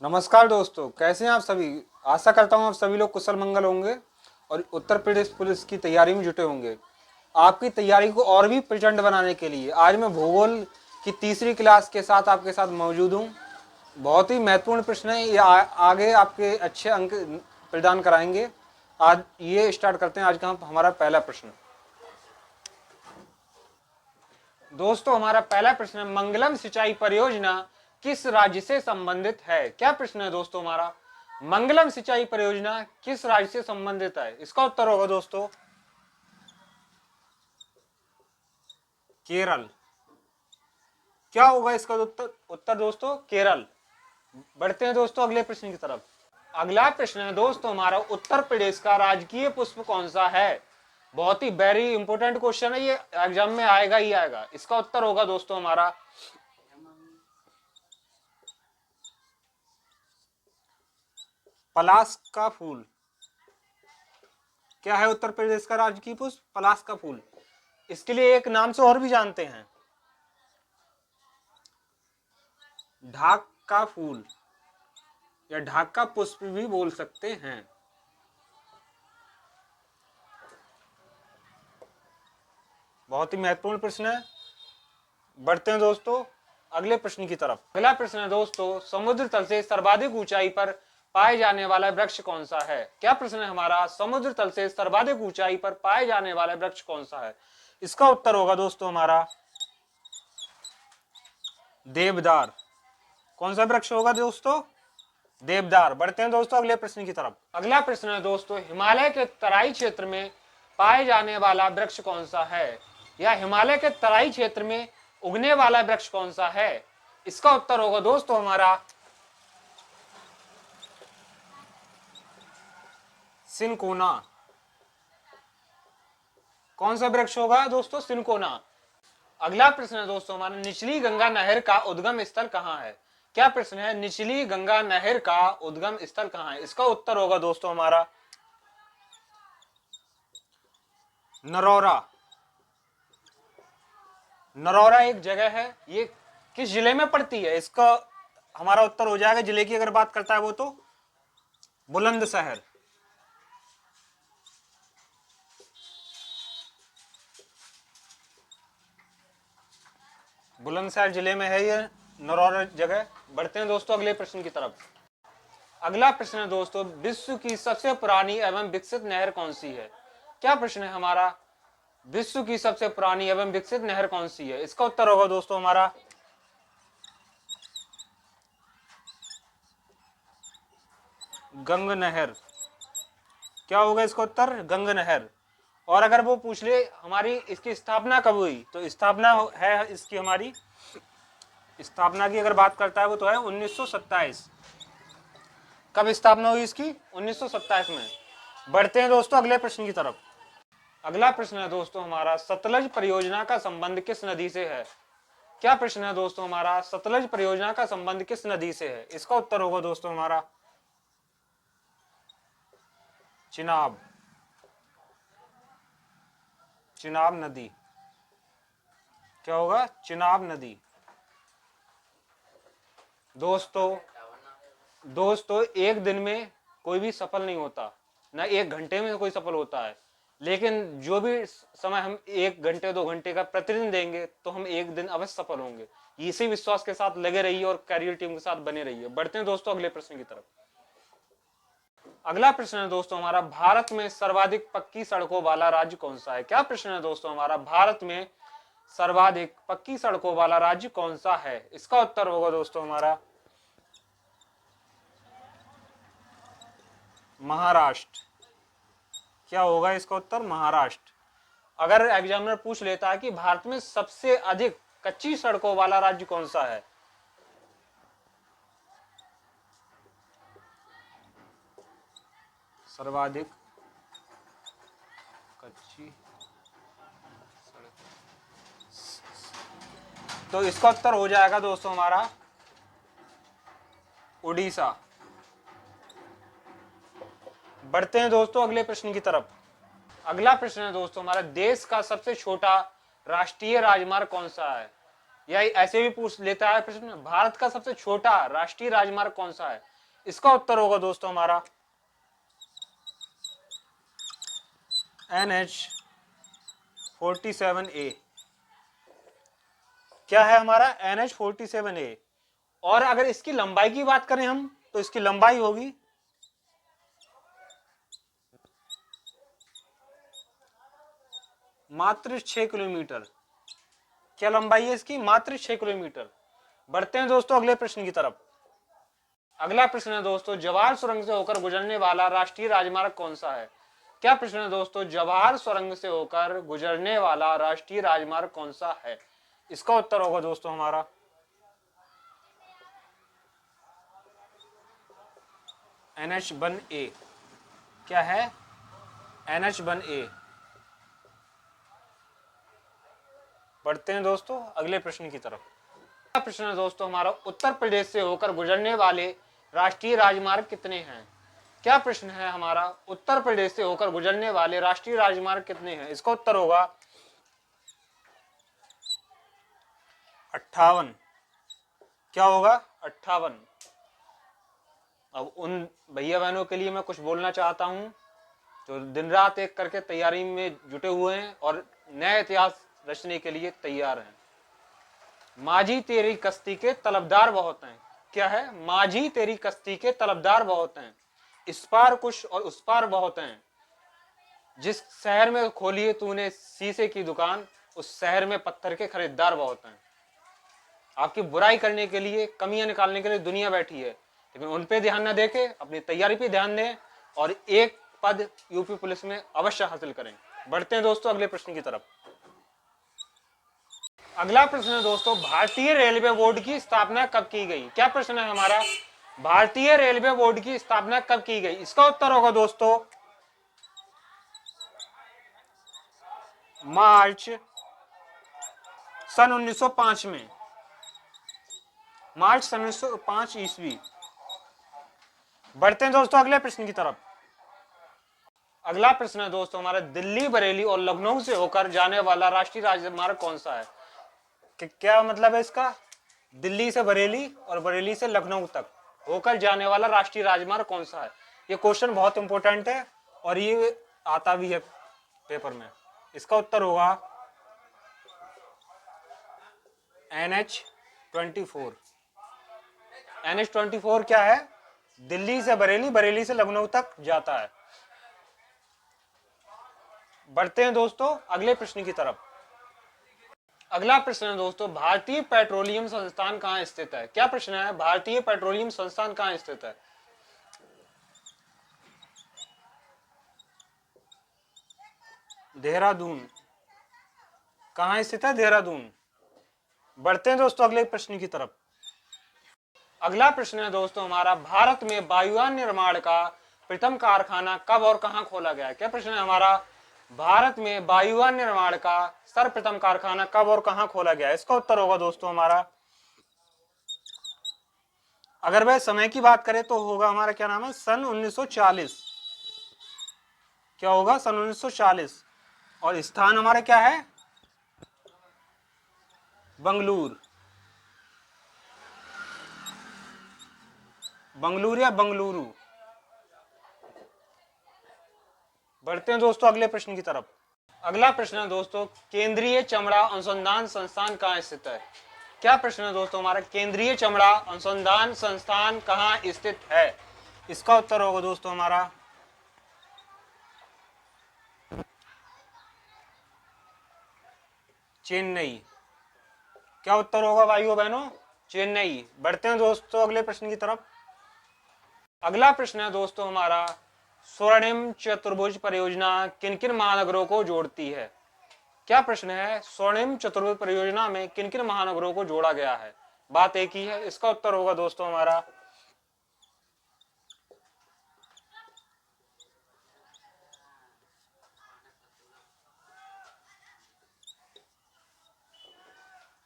नमस्कार दोस्तों, कैसे हैं आप सभी। आशा करता हूं आप सभी लोग कुशल मंगल होंगे और उत्तर प्रदेश पुलिस की तैयारी में जुटे होंगे। आपकी तैयारी को और भी प्रचंड बनाने के लिए आज मैं भूगोल की तीसरी क्लास के साथ आपके साथ मौजूद हूं। बहुत ही महत्वपूर्ण प्रश्न है ये, आगे आपके अच्छे अंक प्रदान कराएंगे। आज ये स्टार्ट करते हैं आज का हमारा पहला प्रश्न। दोस्तों, हमारा पहला प्रश्न है, मंगलम सिंचाई परियोजना किस राज्य से संबंधित है। क्या प्रश्न है दोस्तों हमारा, मंगलम सिंचाई परियोजना किस राज्य से संबंधित है। इसका उत्तर होगा दोस्तों केरल। क्या होगा इसका उत्तर दोस्तों केरल। बढ़ते हैं दोस्तों अगले प्रश्न की तरफ। अगला प्रश्न है दोस्तों हमारा, उत्तर प्रदेश का राजकीय पुष्प कौन सा है। बहुत ही वेरी इंपोर्टेंट क्वेश्चन है, ये एग्जाम में आएगा ही आएगा। इसका उत्तर होगा दोस्तों हमारा पलाश का फूल। क्या है उत्तर प्रदेश का राजकीय पुष्प, पलाश का फूल। इसके लिए एक नाम से और भी जानते हैं, ढाक का फूल या ढाक का पुष्प भी बोल सकते हैं। बहुत ही महत्वपूर्ण प्रश्न है। बढ़ते हैं दोस्तों अगले प्रश्न की तरफ। अगला प्रश्न है दोस्तों, समुद्र तल से सर्वाधिक ऊंचाई पर पाए जाने वाला वृक्ष कौन सा है। क्या प्रश्न है हमारा, समुद्र तल से सर्वाधिक ऊंचाई पर पाए जाने वाला वृक्ष कौन सा है। इसका उत्तर होगा दोस्तों हमारा देवदार। कौन सा वृक्ष होगा दोस्तों, देवदार। बढ़ते हैं दोस्तों अगले प्रश्न की तरफ। अगला प्रश्न है दोस्तों, हिमालय के तराई क्षेत्र में पाए जाने वाला वृक्ष कौन सा है, या हिमालय के तराई क्षेत्र में उगने वाला वृक्ष कौन सा है। इसका उत्तर होगा दोस्तों हमारा सिनकोना। कौन सा वृक्ष होगा दोस्तों, सिनकोना। अगला प्रश्न है दोस्तों हमारा, निचली गंगा नहर का उद्गम स्थल कहां है। क्या प्रश्न है, निचली गंगा नहर का उद्गम स्थल कहां है। इसका उत्तर होगा दोस्तों हमारा नरौरा। नरौरा एक जगह है, ये किस जिले में पड़ती है। इसका हमारा उत्तर हो जाएगा, जिले की अगर बात करता है वो तो बुलंदशहर। बुलंदशहर जिले में है ये नरौरा जगह। बढ़ते हैं दोस्तों अगले प्रश्न की तरफ। अगला प्रश्न है दोस्तों, विश्व की सबसे पुरानी एवं विकसित नहर कौन सी है। क्या प्रश्न है हमारा, विश्व की सबसे पुरानी एवं विकसित नहर कौन सी है। इसका उत्तर होगा दोस्तों हमारा गंग नहर। क्या होगा इसका उत्तर, गंग नहर। और अगर वो पूछ ले हमारी इसकी स्थापना कब हुई, तो स्थापना है इसकी, हमारी स्थापना की अगर बात करता है वो तो है 1927। कब स्थापना हुई इसकी, 1927 में। बढ़ते हैं दोस्तों अगले प्रश्न की तरफ। अगला प्रश्न है दोस्तों हमारा, सतलज परियोजना का संबंध किस नदी से है। क्या प्रश्न है दोस्तों हमारा, सतलज परियोजना का संबंध किस नदी से है। इसका उत्तर होगा दोस्तों हमारा चिनाब। चिनाब नदी। क्या होगा, चिनाब नदी। दोस्तों एक दिन में कोई भी सफल नहीं होता, ना एक घंटे में कोई सफल होता है, लेकिन जो भी समय हम 1 घंटे 2 घंटे का प्रतिदिन देंगे तो हम एक दिन अवश्य सफल होंगे। इसी विश्वास के साथ लगे रहिए और कैरियर टीम के साथ बने रहिए। बढ़ते हैं दोस्तों अगले प्रश्न की तरफ। अगला प्रश्न है दोस्तों हमारा, भारत में सर्वाधिक पक्की सड़कों वाला राज्य कौन सा है। क्या प्रश्न है दोस्तों हमारा, भारत में सर्वाधिक पक्की सड़कों वाला राज्य कौन सा है। इसका उत्तर होगा दोस्तों हमारा महाराष्ट्र। क्या होगा इसका उत्तर, महाराष्ट्र। अगर एग्जामिनर पूछ लेता है कि भारत में सबसे अधिक कच्ची सड़कों वाला राज्य कौन सा है, सर्वाधिक कच्ची सड़क, तो इसका उत्तर हो जाएगा दोस्तों हमारा उड़ीसा। बढ़ते हैं दोस्तों अगले प्रश्न की तरफ। अगला प्रश्न है दोस्तों हमारा, देश का सबसे छोटा राष्ट्रीय राजमार्ग कौन सा है। या ऐसे भी पूछ लेता है प्रश्न, भारत का सबसे छोटा राष्ट्रीय राजमार्ग कौन सा है? इसका उत्तर होगा दोस्तों हमारा NH-47A। क्या है हमारा? NH-47A। और अगर इसकी लंबाई की बात करें हम, तो इसकी लंबाई होगी मात्र 6 किलोमीटर। क्या लंबाई है इसकी? मात्र 6 किलोमीटर। बढ़ते हैं दोस्तों अगले प्रश्न की तरफ। अगला प्रश्न है दोस्तों, जवाहर सुरंग से होकर गुजरने वाला राष्ट्रीय राजमार्ग कौन सा है? क्या प्रश्न है दोस्तों, जवाहर सुरंग से होकर गुजरने वाला राष्ट्रीय राजमार्ग कौन सा है? इसका उत्तर होगा दोस्तों हमारा NH-1A। क्या है? NH-1A। बढ़ते हैं दोस्तों अगले प्रश्न की तरफ। अगला प्रश्न है दोस्तों हमारा, उत्तर प्रदेश से होकर गुजरने वाले राष्ट्रीय राजमार्ग कितने हैं? क्या प्रश्न है हमारा, उत्तर प्रदेश से होकर गुजरने वाले राष्ट्रीय राजमार्ग कितने हैं? इसका उत्तर होगा 58। क्या होगा? 58। अब उन भैया बहनों के लिए मैं कुछ बोलना चाहता हूं जो दिन रात एक करके तैयारी में जुटे हुए हैं और नए इतिहास रचने के लिए तैयार हैं। माझी तेरी कश्ती के तलबदार बहुत हैं। क्या है? माझी तेरी कश्ती के तलबदार बहुत हैं, इस पार कुछ और उस पार बहुत हैं। जिस शहर में खोली है तूने शीशे की दुकान, उस शहर में पत्थर के खरीदार बहुत हैं। आपकी बुराई करने के लिए, कमियां निकालने के लिए दुनिया बैठी है, लेकिन उन पे ध्यान न देके अपनी तैयारी पे ध्यान दें और एक पद यूपी पुलिस में अवश्य हासिल करें। बढ़ते हैं दोस्तों अगले प्रश्न की तरफ। अगला प्रश्न है दोस्तों, भारतीय रेलवे बोर्ड की स्थापना कब की गई? क्या प्रश्न है हमारा, भारतीय रेलवे बोर्ड की स्थापना कब की गई? इसका उत्तर होगा दोस्तों मार्च सन 1905 में। मार्च सन 1905 ईस्वी। बढ़ते हैं दोस्तों अगले प्रश्न की तरफ। अगला प्रश्न है दोस्तों हमारा, दिल्ली, बरेली और लखनऊ से होकर जाने वाला राष्ट्रीय राजमार्ग कौन सा है? क्या मतलब है इसका? दिल्ली से बरेली और बरेली से लखनऊ तक होकर जाने वाला राष्ट्रीय राजमार्ग कौन सा है? ये क्वेश्चन बहुत इंपॉर्टेंट है और ये आता भी है पेपर में। इसका उत्तर होगा NH-24। NH-24 क्या है? दिल्ली से बरेली, बरेली से लखनऊ तक जाता है। बढ़ते हैं दोस्तों अगले प्रश्न की तरफ। अगला प्रश्न है दोस्तों, भारतीय पेट्रोलियम संस्थान कहां स्थित है? क्या प्रश्न है, भारतीय पेट्रोलियम संस्थान कहां स्थित है? देहरादून। कहां स्थित है? देहरादून। बढ़ते हैं दोस्तों अगले प्रश्न की तरफ। अगला प्रश्न है दोस्तों हमारा, भारत में वायुयान निर्माण का प्रथम कारखाना कब और कहां खोला गया? क्या प्रश्न है हमारा, भारत में वायुयान निर्माण का सर्वप्रथम कारखाना कब और कहां खोला गया? इसका उत्तर होगा दोस्तों हमारा, अगर वह समय की बात करें तो होगा हमारा, क्या नाम है, सन 1940। क्या होगा? सन 1940। और स्थान हमारा क्या है? बंगलुरु। बंगलुरु या बंगलुरु। बढ़ते हैं दोस्तों अगले प्रश्न की तरफ। अगला प्रश्न है दोस्तों, केंद्रीय चमड़ा अनुसंधान संस्थान कहां स्थित है? क्या प्रश्न है दोस्तों हमारा, केंद्रीय चमड़ा अनुसंधान संस्थान कहां स्थित है? इसका उत्तर होगा दोस्तों हमारा चेन्नई। क्या उत्तर होगा भाइयों बहनों? चेन्नई। बढ़ते हैं दोस्तों अगले प्रश्न की तरफ। अगला प्रश्न है दोस्तों हमारा, स्वर्णिम चतुर्भुज परियोजना किन किन महानगरों को जोड़ती है? क्या प्रश्न है, स्वर्णिम चतुर्भुज परियोजना में किन किन महानगरों को जोड़ा गया है? बात एक ही है। इसका उत्तर होगा दोस्तों हमारा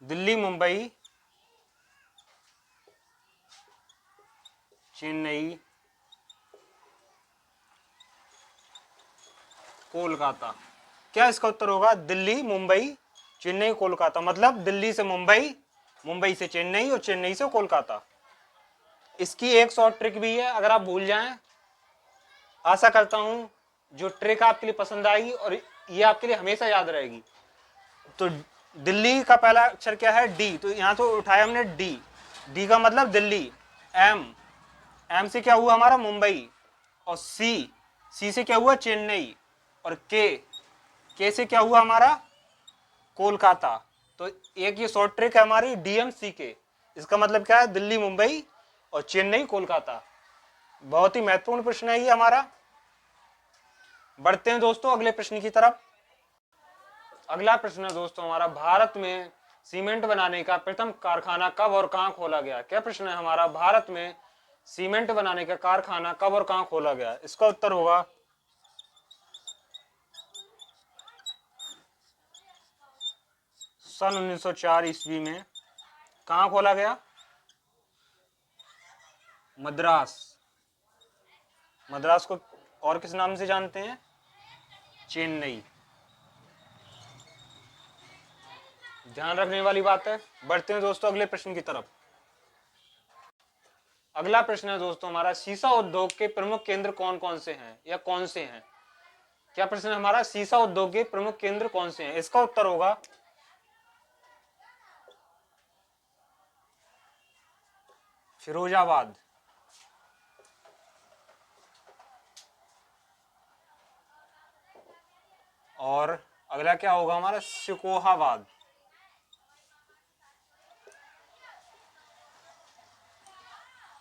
दिल्ली, मुंबई, चेन्नई, कोलकाता। क्या इसका उत्तर होगा? दिल्ली, मुंबई, चेन्नई, कोलकाता। मतलब दिल्ली से मुंबई, मुंबई से चेन्नई और चेन्नई से कोलकाता। इसकी एक शॉर्ट ट्रिक भी है, अगर आप भूल जाएं, आशा करता हूं जो ट्रिक आपके लिए पसंद आएगी और ये आपके लिए हमेशा याद रहेगी। तो दिल्ली का पहला अक्षर क्या है? डी। तो यहां तो उठाया हमने डी, डी का मतलब दिल्ली। एम, एम से क्या हुआ हमारा? मुंबई। और सी, सी से क्या हुआ? चेन्नई। और के, के से क्या हुआ हमारा? कोलकाता। तो एक ये शॉर्ट ट्रिक है हमारी डीएमसी के। इसका मतलब क्या है? दिल्ली, मुंबई और चेन्नई, कोलकाता। बहुत ही महत्वपूर्ण प्रश्न है ये हमारा। बढ़ते हैं दोस्तों अगले प्रश्न की तरफ। अगला प्रश्न है दोस्तों हमारा, भारत में सीमेंट बनाने का प्रथम कारखाना कब और कहां खोला गया? क्या प्रश्न है हमारा? भारत में सीमेंट बनाने का कारखाना कब और कहां खोला गया? इसका उत्तर होगा सन 1904 ईस्वी में। कहां खोला गया? मद्रास। मद्रास को और किस नाम से जानते हैं? चेन्नई। ध्यान रखने वाली बात है। बढ़ते हैं दोस्तों अगले प्रश्न की तरफ। अगला प्रश्न है दोस्तों हमारा, सीसा उद्योग के प्रमुख केंद्र कौन कौन से हैं या कौन से हैं? क्या प्रश्न है हमारा? सीसा उद्योग के प्रमुख केंद्र कौन से हैं? इसका उत्तर होगा फिरोजाबाद। और अगला क्या होगा हमारा? सिकोहाबाद।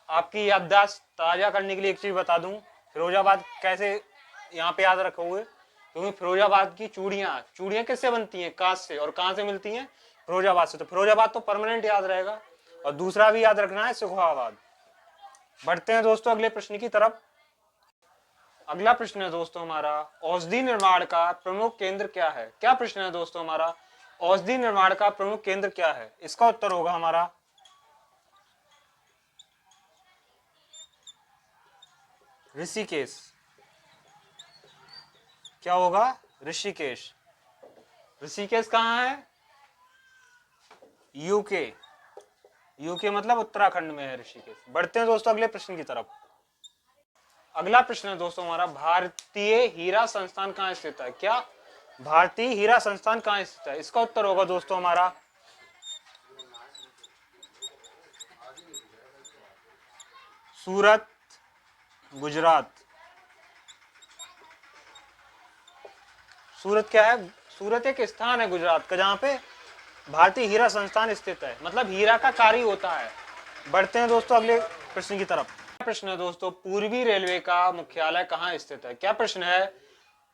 आपकी याददाश्त ताजा करने के लिए एक चीज बता दूं, फिरोजाबाद कैसे यहाँ पे याद रखोगे? क्योंकि फिरोजाबाद की चूड़ियां, चूड़ियां किससे बनती हैं? कांच से। और कहां से मिलती हैं? फिरोजाबाद से। तो फिरोजाबाद तो परमानेंट याद रहेगा। और दूसरा भी याद रखना है, सिकोहाबाद। बढ़ते हैं दोस्तों अगले प्रश्न की तरफ। अगला प्रश्न है दोस्तों हमारा, औषधि निर्माण का प्रमुख केंद्र क्या है? क्या प्रश्न है दोस्तों हमारा? औषधि निर्माण का प्रमुख केंद्र क्या है? इसका उत्तर होगा हमारा ऋषिकेश। क्या होगा? ऋषिकेश। ऋषिकेश कहाँ है? यूके। यूके मतलब उत्तराखंड में है ऋषिकेश। बढ़ते हैं दोस्तों अगले प्रश्न की तरफ। अगला प्रश्न है दोस्तों हमारा, भारतीय हीरा संस्थान कहाँ स्थित है? क्या भारतीय हीरा संस्थान कहाँ स्थित है? इसका उत्तर होगा दोस्तों हमारा सूरत, गुजरात। सूरत क्या है? सूरत एक स्थान है गुजरात का जहां पे भारतीय हीरा संस्थान स्थित है, मतलब हीरा का कार्य होता है। बढ़ते हैं दोस्तों अगले प्रश्न की तरफ। प्रश्न है दोस्तों, पूर्वी रेलवे का मुख्यालय कहाँ स्थित है? क्या प्रश्न है?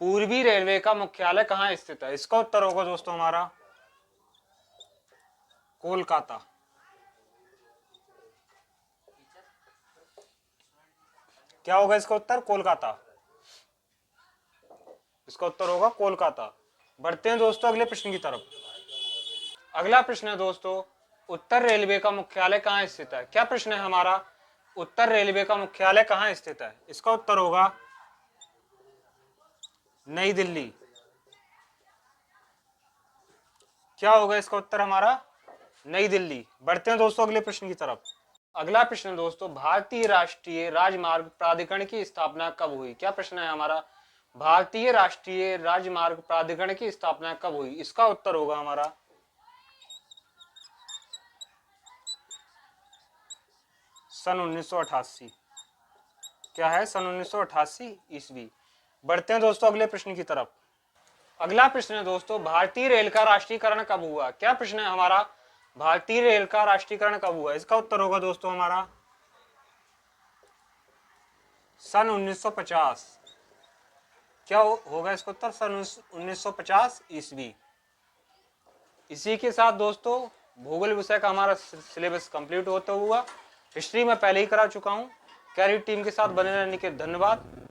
पूर्वी रेलवे का मुख्यालय कहाँ स्थित है? इसका उत्तर होगा दोस्तों हमारा कोलकाता। क्या होगा इसका उत्तर? कोलकाता। इसका उत्तर होगा कोलकाता। बढ़ते हैं दोस्तों अगले प्रश्न की तरफ। अगला प्रश्न है दोस्तों, उत्तर रेलवे का मुख्यालय कहाँ स्थित है? क्या प्रश्न है हमारा? उत्तर रेलवे का मुख्यालय कहाँ स्थित है? इसका उत्तर होगा नई दिल्ली। क्या होगा इसका उत्तर हमारा? नई दिल्ली। बढ़ते हैं दोस्तों अगले प्रश्न की तरफ। अगला प्रश्न है दोस्तों, भारतीय राष्ट्रीय राजमार्ग प्राधिकरण की स्थापना कब हुई? क्या प्रश्न है हमारा? भारतीय राष्ट्रीय राजमार्ग प्राधिकरण की स्थापना कब हुई? इसका उत्तर होगा हमारा सन 1988। क्या है? सन 1988 ईस्वी। बढ़ते हैं दोस्तों अगले प्रश्न की तरफ। अगला प्रश्न है दोस्तों, भारतीय रेल का राष्ट्रीयकरण कब हुआ? क्या प्रश्न है हमारा? भारतीय रेल का राष्ट्रीयकरण कब हुआ? इसका उत्तर होगा दोस्तों हमारा सन 1950। क्या होगा इसका उत्तर? सन 1950 ईस्वी। इसी के साथ दोस्तों भूगोल विषय का हमारा सिलेबस कंप्लीट होता हुआ, हिस्ट्री में पहले ही करा चुका हूं। कैरी टीम के साथ बने रहने के धन्यवाद।